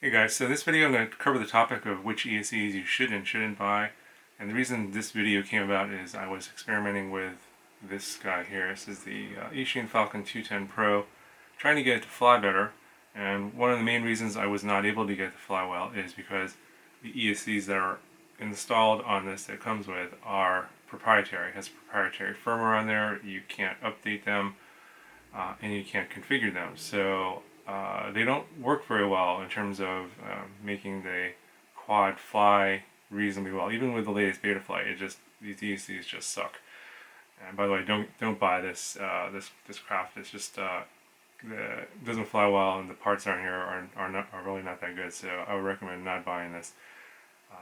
Hey guys, so this video I'm going to cover the topic of which ESCs you should and shouldn't buy. And the reason this video came about is I was experimenting with this guy here. This is the Eachine Falcon 210 Pro, trying to get it to fly better. And one of the main reasons I was not able to get it to fly well is because the ESCs that are installed on this that it comes with are proprietary. It has proprietary firmware on there. You can't update them and you can't configure them. So they don't work very well in terms of making the quad fly reasonably well. Even with the latest beta flight, these ESCs just suck. And by the way, don't buy this this craft. It's just it doesn't fly well, and the parts on here are really not that good. So I would recommend not buying this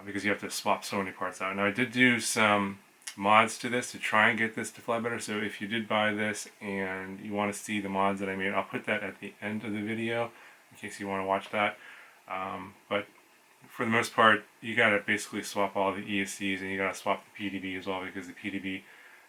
because you have to swap so many parts out. Now I did do some mods to this to try and get this to fly better. So if you did buy this and you want to see the mods that I made, I'll put that at the end of the video in case you want to watch that. But for the most part, you gotta basically swap all the ESCs and you gotta swap the PDB as well, because the PDB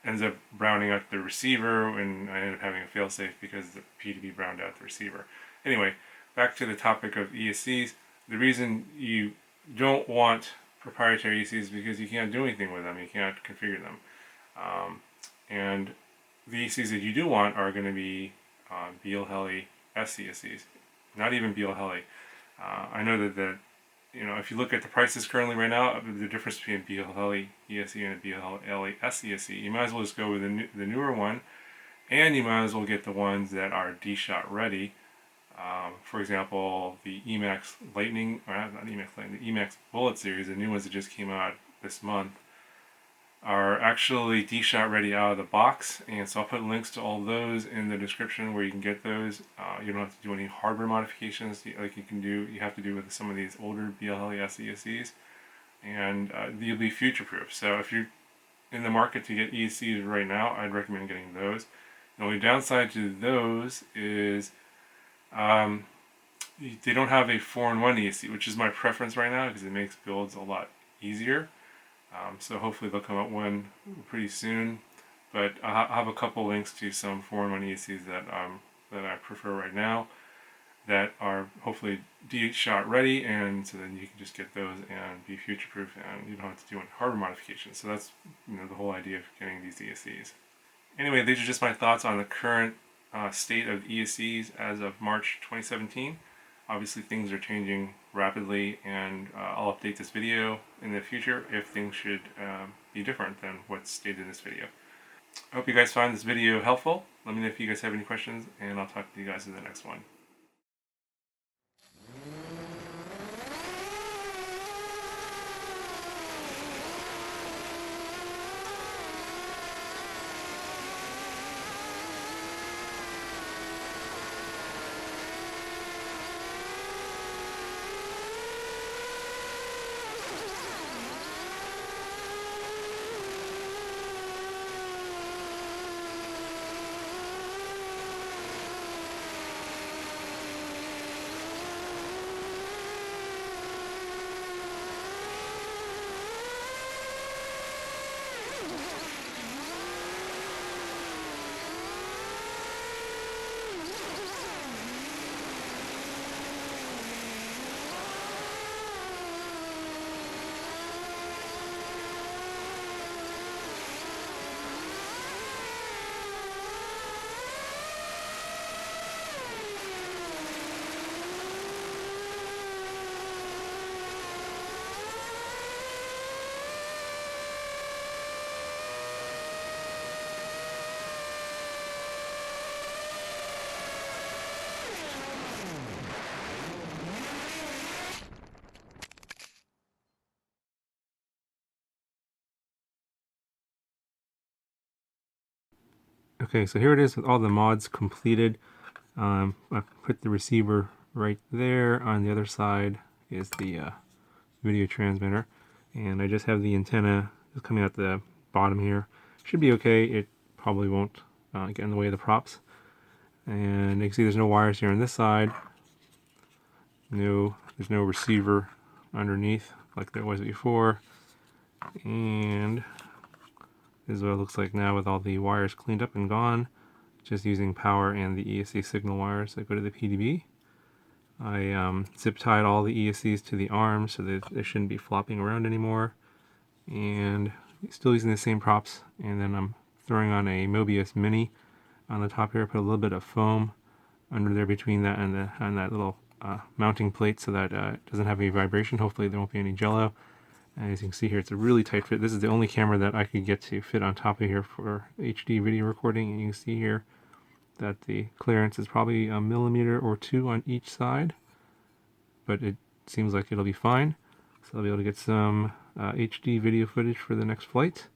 ends up browning out the receiver, and I ended up having a failsafe because the PDB browned out the receiver. Anyway, back to the topic of ESCs. The reason you don't want proprietary ESCs because you can't do anything with them. You can't configure them. And the ESCs that you do want are going to be BLHeli ESCs, not even BLHeli. I know that if you look at the prices currently right now, the difference between a BLHeli ESC and a BLHeli ESC, you might as well just go with the newer one, and you might as well get the ones that are DSHOT ready. For example, the Emax Lightning, or not Emax Lightning, the Emax Bullet series, the new ones that just came out this month, are actually DSHOT ready out of the box. And so I'll put links to all those in the description where you can get those. You don't have to do any hardware modifications like you have to do with some of these older BLHeli ESCs, and you'll be future-proof. So if you're in the market to get ESCs right now, I'd recommend getting those. The only downside to those is they don't have a 4-in-1 ESC, which is my preference right now because it makes builds a lot easier. So hopefully they'll come out one pretty soon. But I'll have a couple links to some 4-in-1 ESCs that I prefer right now that are hopefully DSHOT ready, and so then you can just get those and be future-proof, and you don't have to do any hardware modifications. So that's the whole idea of getting these ESCs. Anyway, these are just my thoughts on the current state of ESCs as of March 2017. Obviously things are changing rapidly, and I'll update this video in the future if things should be different than what's stated in this video. I hope you guys find this video helpful. Let me know if you guys have any questions, and I'll talk to you guys in the next one. Okay, so here it is with all the mods completed. I put the receiver right there. On the other side is the video transmitter, and I just have the antenna just coming out the bottom here. Should be okay. It probably won't get in the way of the props. And you can see there's no wires here on this side. There's no receiver underneath like there was before. And this is what it looks like now with all the wires cleaned up and gone. Just using power and the ESC signal wires that go to the PDB. I zip tied all the ESCs to the arms so that they shouldn't be flopping around anymore. And still using the same props. And then I'm throwing on a Mobius Mini on the top here. Put a little bit of foam under there between that and that little mounting plate so that it doesn't have any vibration. Hopefully there won't be any jello. As you can see here, it's a really tight fit. This is the only camera that I could get to fit on top of here for HD video recording. And you can see here that the clearance is probably a millimeter or two on each side. But it seems like it'll be fine. So I'll be able to get some HD video footage for the next flight.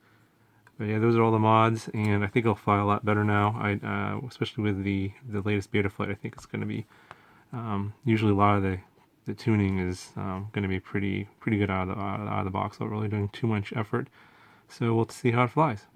But yeah, those are all the mods, and I think it'll fly a lot better now. Especially with the latest beta flight, I think it's going to be usually a lot of the tuning is going to be pretty good out of the box. Not really doing too much effort. So we'll see how it flies.